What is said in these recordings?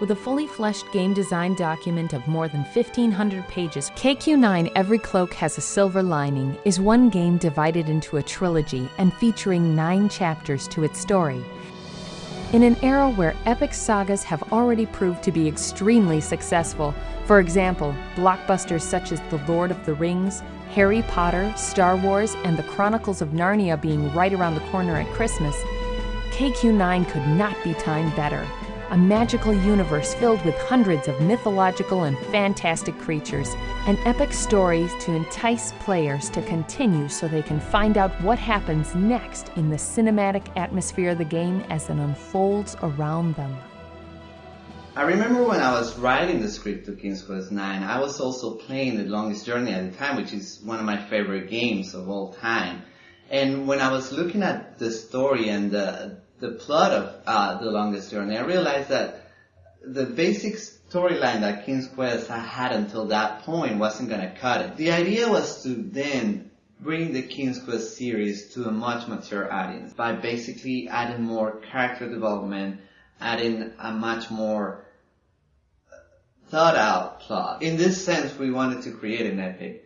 With a fully fleshed game design document of more than 1,500 pages, KQ9 Every Cloak Has a Silver Lining is one game divided into a trilogy and featuring 9 chapters to its story. In an era where epic sagas have already proved to be extremely successful, for example, blockbusters such as The Lord of the Rings, Harry Potter, Star Wars, and The Chronicles of Narnia being right around the corner at Christmas, KQ9 could not be timed better. A magical universe filled with hundreds of mythological and fantastic creatures, and epic stories to entice players to continue so they can find out what happens next in the cinematic atmosphere of the game as it unfolds around them. I remember when I was writing the script to King's Quest IX, I was also playing The Longest Journey at the time, which is one of my favorite games of all time. And when I was looking at the story and the plot of The Longest Journey, I realized that the basic storyline that King's Quest had until that point wasn't going to cut it. The idea was to then bring the King's Quest series to a much mature audience by basically adding more character development, adding a much more thought out plot. In this sense, we wanted to create an epic.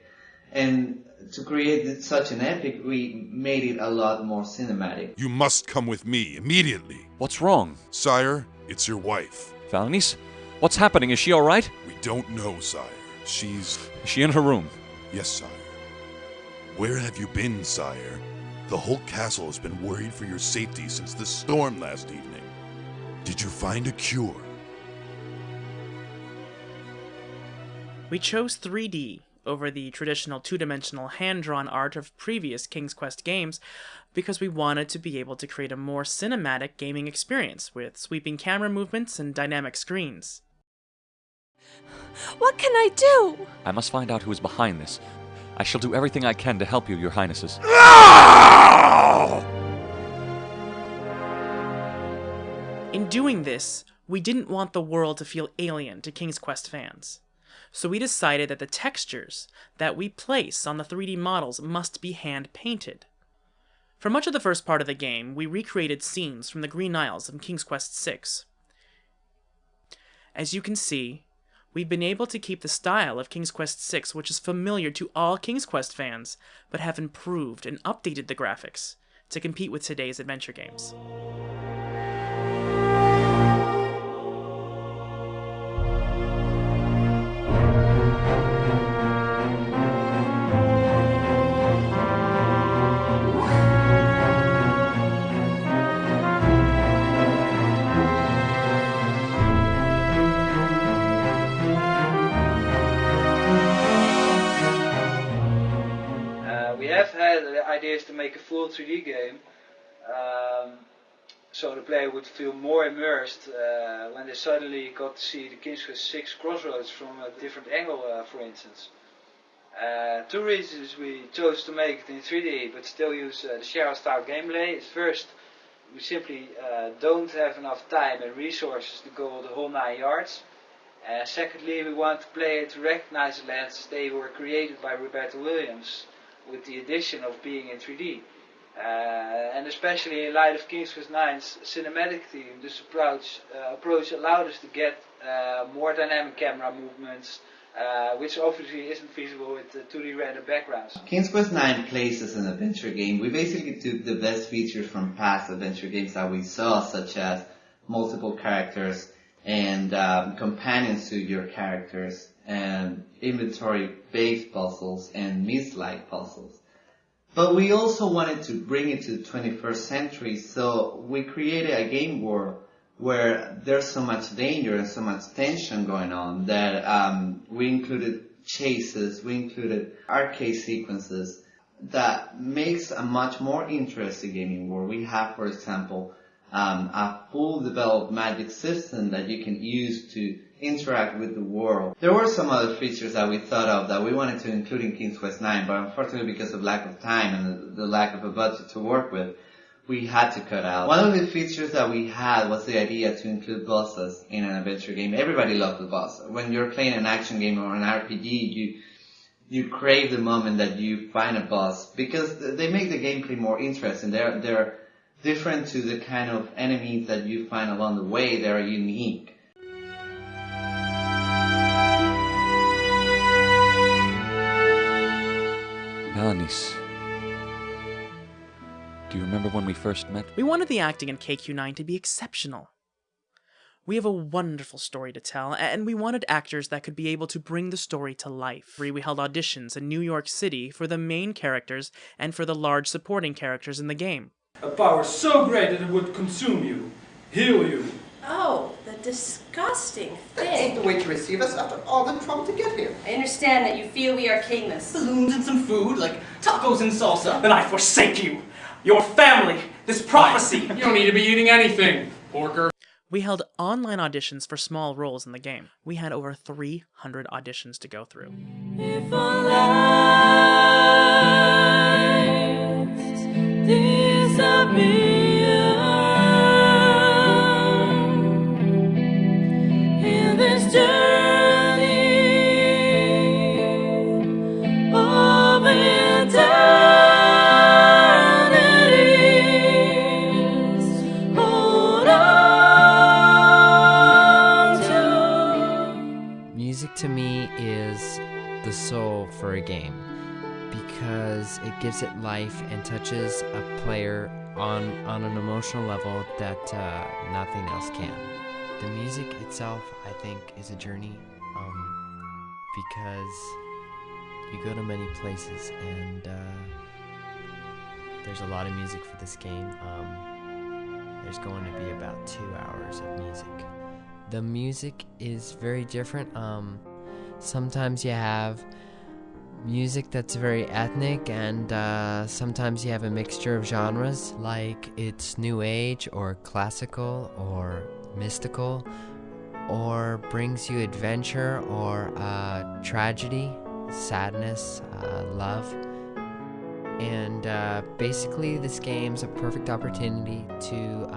And to create such an epic, we made it a lot more cinematic. You must come with me immediately. What's wrong? Sire, it's your wife. Valenice? What's happening? Is she all right? We don't know, sire. Is she in her room? Yes, sire. Where have you been, sire? The whole castle has been worried for your safety since the storm last evening. Did you find a cure? We chose 3D over the traditional two-dimensional hand-drawn art of previous King's Quest games because we wanted to be able to create a more cinematic gaming experience with sweeping camera movements and dynamic screens. What can I do? I must find out who is behind this. I shall do everything I can to help you, your highnesses. In doing this, we didn't want the world to feel alien to King's Quest fans. So we decided that the textures that we place on the 3D models must be hand-painted. For much of the first part of the game, we recreated scenes from the Green Isles of King's Quest VI. As you can see, we've been able to keep the style of King's Quest VI, which is familiar to all King's Quest fans, but have improved and updated the graphics to compete with today's adventure games. We have had ideas to make a full 3D game, so the player would feel more immersed when they suddenly got to see the King's Quest VI Crossroads from a different angle, for instance. 2 reasons we chose to make it in 3D but still use the share-style gameplay is first, we simply don't have enough time and resources to go the whole 9 yards. Secondly, we want the player to recognize the lands as they were created by Roberta Williams, with the addition of being in 3D. And especially in light of King's Quest IX's cinematic theme, this approach allowed us to get more dynamic camera movements, which obviously isn't feasible with 2D rendered backgrounds. King's Quest IX plays as an adventure game. We basically took the best features from past adventure games that we saw, such as multiple characters and companions to your characters, and inventory-based puzzles and maze-like puzzles. But we also wanted to bring it to the 21st century, so we created a game world where there's so much danger and so much tension going on that we included chases, we included arcade sequences that makes a much more interesting gaming world. We have, for example, a full developed magic system that you can use to interact with the world. There were some other features that we thought of that we wanted to include in King's Quest IX, but unfortunately because of lack of time and the lack of a budget to work with, we had to cut out. One of the features that we had was the idea to include bosses in an adventure game. Everybody loves the boss. When you're playing an action game or an RPG, you crave the moment that you find a boss because they make the gameplay more interesting. They're different to the kind of enemies that you find along the way. They're unique. niece. Do you remember when we first met? We wanted the acting in KQ9 to be exceptional. We have a wonderful story to tell, and we wanted actors that could be able to bring the story to life. We held auditions in New York City for the main characters and for the large supporting characters in the game. A power so great that it would consume you, heal you. Oh, the disgusting thing. Ain't the way to receive us after all the trouble to get here. I understand that you feel we are kingless. Balloons and some food, like tacos and salsa. Then I forsake you, your family, this prophecy. You don't need to be eating anything, porker. We held online auditions for small roles in the game. We had over 300 auditions to go through. If our lives disappear in this journey of eternities, hold on to. Music to me is the soul for a game because it gives it life and touches a player on an emotional level that nothing else can. The music itself, I think, is a journey because you go to many places and there's a lot of music for this game. There's going to be about 2 hours of music. The music is very different. Sometimes you have music that's very ethnic, and sometimes you have a mixture of genres, like it's new age or classical or mystical, or brings you adventure or tragedy, sadness, love. And basically this game's a perfect opportunity to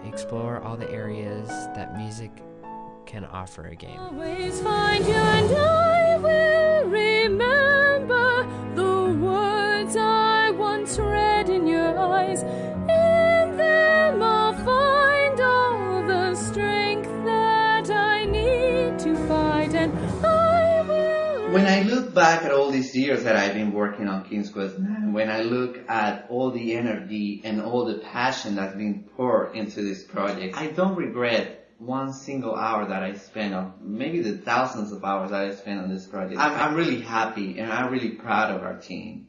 explore all the areas that music can offer a game. Always find you, and I will remember the words I once read in your eyes. In them I'll find all the strength that I need to fight, and I will. When I look back at all these years that I've been working on King's Quest IX, when I look at all the energy and all the passion that's been poured into this project, I don't regret one single hour that I spent on, maybe the thousands of hours that I spent on this project. I'm really happy and I'm really proud of our team.